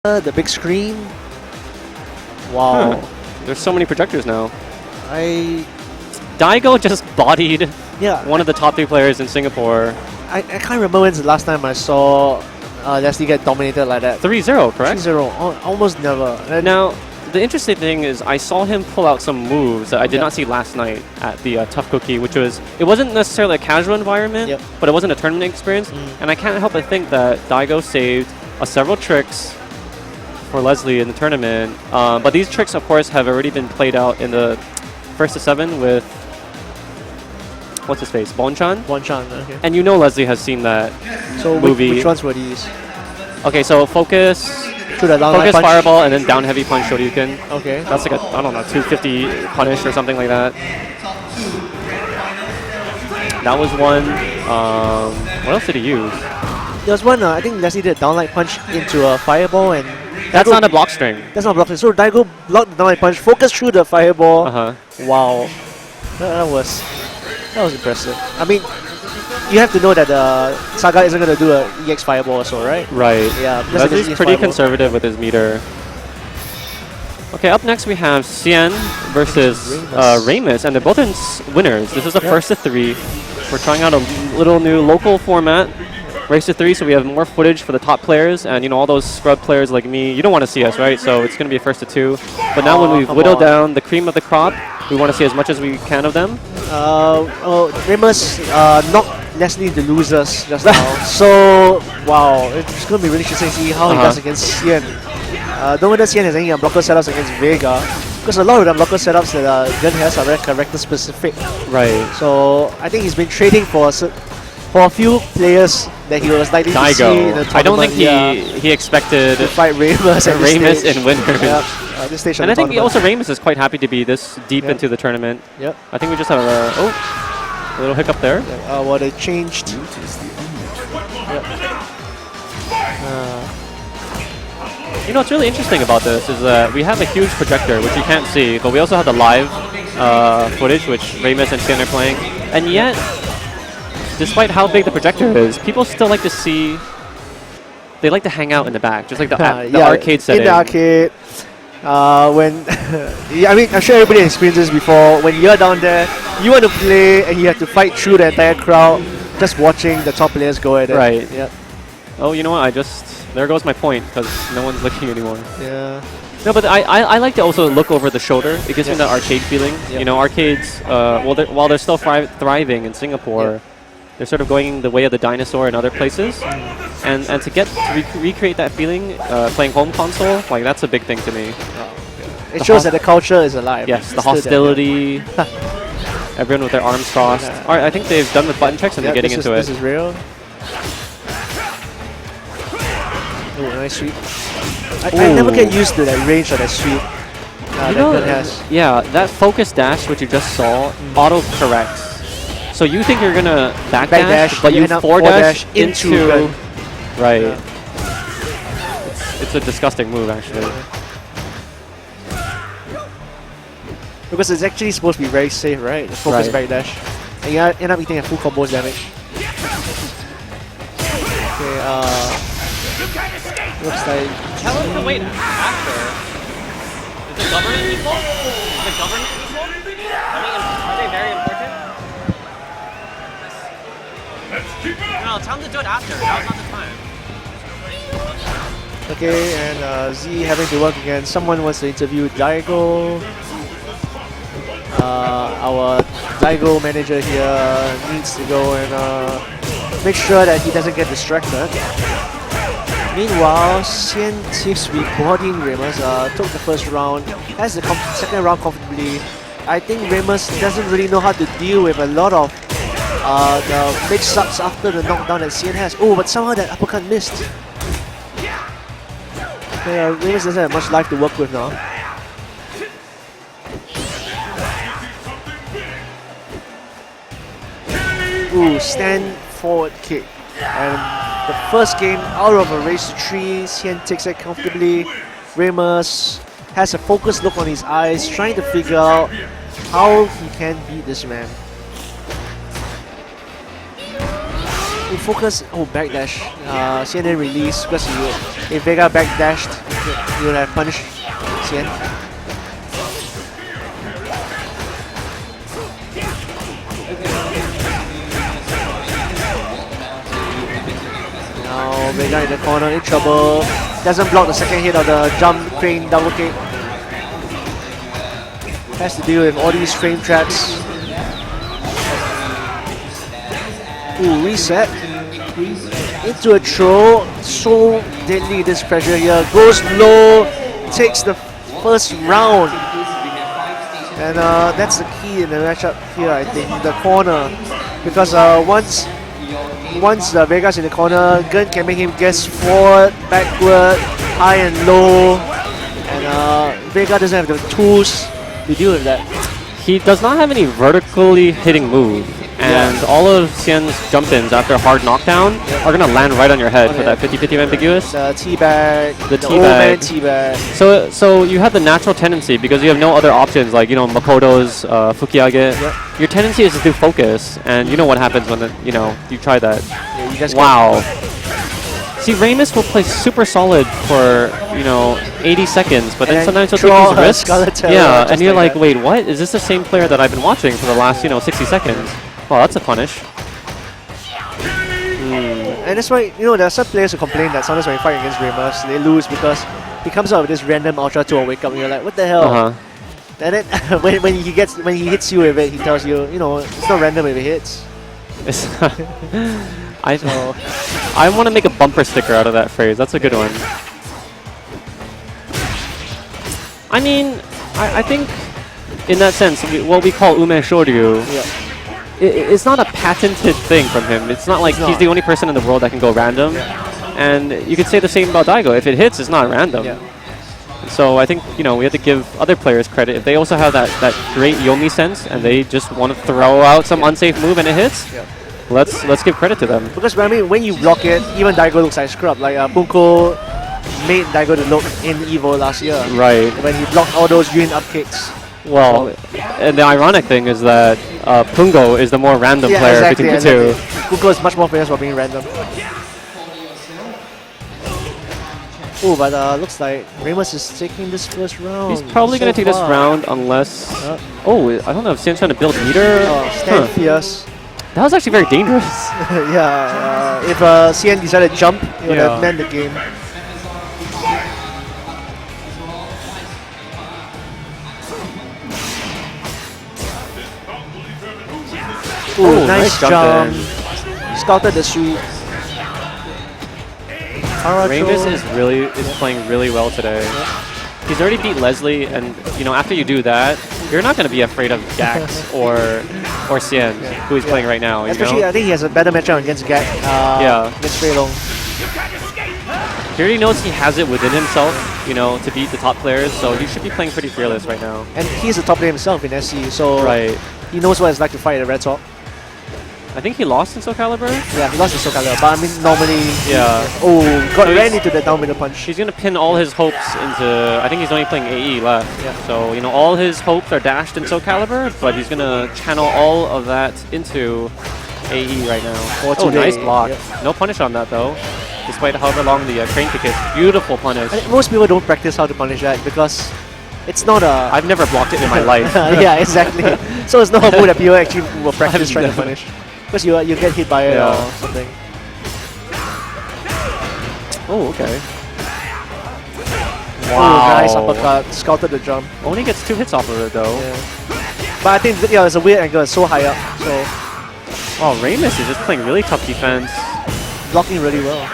the big screen. Wow. Huh. There's so many projectors now. Daigo just bodied one of the top 3 players in Singapore. I can't remember when's the last time I saw Leslie get dominated like that. 3-0, correct? 3-0, almost never. Now, the interesting thing is I saw him pull out some moves that I did not see last night at the Tough Cookie, which was, it wasn't necessarily a casual environment, but it wasn't a tournament experience. And I can't help but think that Daigo saved several tricks for Leslie in the tournament. But these tricks, of course, have already been played out in the first to 7 with, what's his face, Bonchan? Bonchan, okay. And you know Leslie has seen that movie. Which ones were these? Okay, so focus, fireball, and then down heavy punch Shoryuken. Okay. That's like a, I don't know, 250 punish or something like that. That was one. What else did he use? There was one, I think Leslie did a downlight punch into a fireball, and that's not a block string. That's not a block string. So Daigo blocked the downlight punch, focused through the fireball. Wow. That was impressive. I mean, you have to know that Saga isn't going to do a EX fireball also, right? Right. Yeah. Leslie's pretty conservative with his meter. Okay, up next we have Xian versus Raymus, and they're both in winners. This is the first to 3. We're trying out a little new local format. Race to 3, so we have more footage for the top players, and you know, all those scrub players like me, you don't want to see us, right? So it's going to be a first to 2. But now when we've whittled down the cream of the crop, we want to see as much as we can of them. Raymus knocked Leslie the losers just now. So, wow, it's going to be really interesting to see how he does against Xian. Don't know whether Xian has any blocker setups against Vega, because a lot of the blocker setups that Gun has are very character specific. Right. So I think he's been trading for a few players that he was likely to see in the tournament. I don't think he expected to fight Raymus in winners. This stage and I think also Raymus is quite happy to be this deep into the tournament. Yep. I think we just have a little hiccup there. Well, they changed. You know what's really interesting about this is that we have a huge projector, which you can't see, but we also have the live footage, which Raymus and Xian are playing. And yet, despite how big the projector is, people still like to see, they like to hang out in the back, just like the arcade setting. In the arcade, when, I mean, I'm sure everybody experienced this before, when you're down there, you want to play and you have to fight through the entire crowd, just watching the top players go at it. Right. Yeah. Oh, you know what, there goes my point, because no one's looking anymore. Yeah. No, but I like to also look over the shoulder. It gives me that arcade feeling. You know, arcades, while they're still thriving in Singapore, they're sort of going the way of the dinosaur in other places. And to get to recreate that feeling, playing home console, like that's a big thing to me. It shows that the culture is alive. Yes, the hostility, everyone with their arms crossed. All right, I think they've done the button checks and they're getting into it. This is real. Oh, nice sweep. I never get used to that range of that sweep. You know, that focus dash, which you just saw, auto-corrects. So you think you're gonna backdash, but you forward dash into right. It's a disgusting move, actually. Because it's actually supposed to be very safe, right? The focus backdash, and you end up eating a full combos damage. Okay, looks like. Tell us to wait after. Is the government equal? Is the government equal? Are they very important? No, tell them to do it after. Now's not the time. Okay, and Z having to work again. Someone wants to interview Daigo. Our Daigo manager here needs to go and make sure that he doesn't get distracted. Meanwhile, Xian seems to be boarding Raymus. Took the first round, has the second round comfortably. I think Raymus doesn't really know how to deal with a lot of the big subs after the knockdown that Xian has. Oh, but somehow that uppercut missed. Okay, Raymus doesn't have much life to work with now. Ooh, stand forward kick. And the first game out of a race to 3, Xian takes it comfortably. Raymus has a focused look on his eyes, trying to figure out how he can beat this man. Focus, backdash. Xian then release because Vega backdashed. He would have punished Xian. Now Vega in the corner, in trouble. Doesn't block the second hit of the jump crane double kick. Has to deal with all these frame traps. Ooh, reset. Into a throw. So deadly, this pressure here. Goes low, takes the first round. And that's the key in the matchup here, I think. The corner. Because once the Vega's in the corner, Gun can make him guess forward, backward, high and low. And Vega doesn't have the tools to deal with that. He does not have any vertically hitting move. And all of Xian's jump-ins after a hard knockdown are going to land right on your head for that 50-50 ambiguous. The teabag, the teabag. old man teabag. So you have the natural tendency, because you have no other options like, you know, Makoto's Fukiage. Yep. Your tendency is to do focus, and you know what happens when you try that. Yeah, you just wow. See, Raymus will play super solid for 80 seconds, but then sometimes he'll take these risks. Yeah, and you're like, wait, what? Is this the same player that I've been watching for the last 60 seconds? Wow, that's a punish. And that's why, there are some players who complain that sometimes when you fight against Raymus, they lose because he comes out with this random Ultra 2 wake up and you're like, what the hell? And then when he hits you with it, he tells you, it's not random if it hits. I want to make a bumper sticker out of that phrase. That's a good one. I mean, I think in that sense, what we call Ume Shoryu, it's not a patented thing from him. It's not like he's the only person in the world that can go random. And you could say the same about Daigo. If it hits, it's not random. So I think, we have to give other players credit. If they also have that great Yomi sense and they just want to throw out some unsafe move and it hits, let's give credit to them. Because when you block it, even Daigo looks like scrub. Like Punko made Daigo to look in Evo last year. Right. When he blocked all those green up kicks. Well, and the ironic thing is that Pungo is the more random player between the two. Punko is much more famous for being random. Oh, but looks like Raymus is taking this first round. He's probably going to take this round unless... oh, I don't know if Xian's trying to build meter. Stand fierce. That was actually very dangerous. If Xian decided to jump, it would have meant the game. Ooh, nice jump. Scouted the sweep. Raymus is playing really well today. He's already beat Leslie, and after you do that, you're not going to be afraid of Gax or Xian, who he's playing right now. Especially, I think he has a better matchup against Gax. Against Fei Long. He already knows he has it within himself, to beat the top players, so he should be playing pretty fearless right now. And he's the top player himself in SC, so he knows what it's like to fight at Red Sox. I think he lost in Soul Calibur? Yeah, he lost in Soul Calibur, but I mean, normally... ran into the down middle punch. He's going to pin all his hopes into... I think he's only playing AE left. So, all his hopes are dashed in Soul Calibur, but he's going to channel all of that into AE right now. Oh, nice block. No punish on that, though. Despite however long the crane kick is. Beautiful punish. Most people don't practice how to punish that because it's not a... I've never blocked it in my life. Yeah, exactly. So it's not a move that people actually will practice trying to punish. Because you get hit by it or something. Oh, okay. Wow. Nice uppercut. Scouted the jump. Only gets 2 hits off of it, though. But I think it's a weird angle. It's so high up. So. Oh, Raymus is just playing really tough defense. Blocking really well.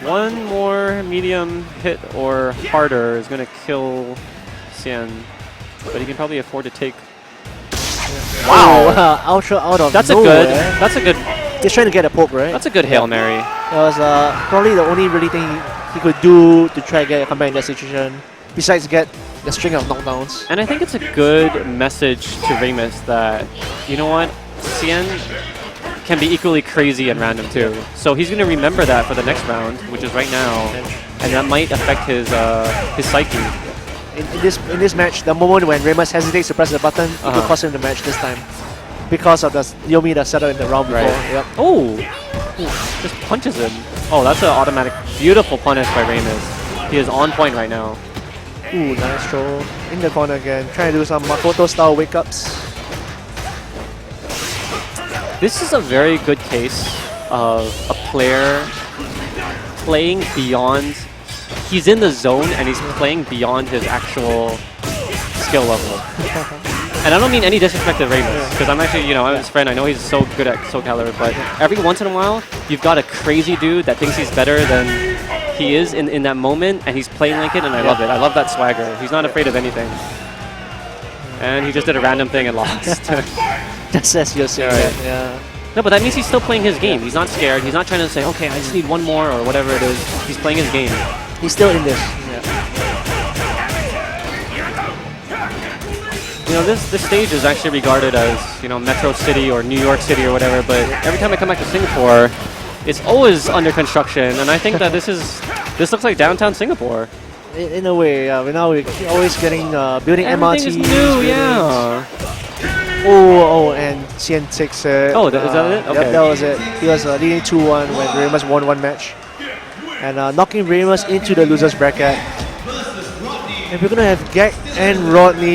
One more medium hit or harder is going to kill Xian. But he can probably afford to take... Wow! Ultra out of nowhere. That's a good... He's trying to get a poke, right? That's a good Hail Mary. That was probably the only really thing he could do to try to get a comeback in that situation, besides get the string of knockdowns. And I think it's a good message to Raymus that, you know what, Xian can be equally crazy and random too. So he's going to remember that for the next round, which is right now, and that might affect his psyche. In this match, the moment when Raymus hesitates to press the button, it could cost him the match this time. Because of the Yomi that set up in the round before. Yep. Oh! Just punches him. Oh, that's an automatic, beautiful punish by Raymus. He is on point right now. Ooh, nice throw. In the corner again. Trying to do some Makoto style wake ups. This is a very good case of a player playing beyond. He's in the zone and he's playing beyond his actual skill level. And I don't mean any disrespect to Raymus, because I'm actually, I'm his friend. I know he's so good at SoCaler, but every once in a while, you've got a crazy dude that thinks he's better than he is in that moment, and he's playing like it, and I love it. I love that swagger. He's not afraid of anything. And he just did a random thing and lost. Just as you're saying that, yeah. No, but that means he's still playing his game. He's not scared. He's not trying to say, okay, I just need one more or whatever it is. He's playing his game. He's still in this. This stage is actually regarded as, Metro City or New York City or whatever, but every time I come back to Singapore, it's always under construction, and I think that this looks like downtown Singapore. In a way, yeah. We're always getting building Everything MRTs. is new, yeah. Oh, and Xian takes it. Oh, is that it? Okay. Yep, that was it. He was leading 2-1 when Raymus won one match. And knocking Raymus into the loser's bracket. And we're going to have Gek and Rodney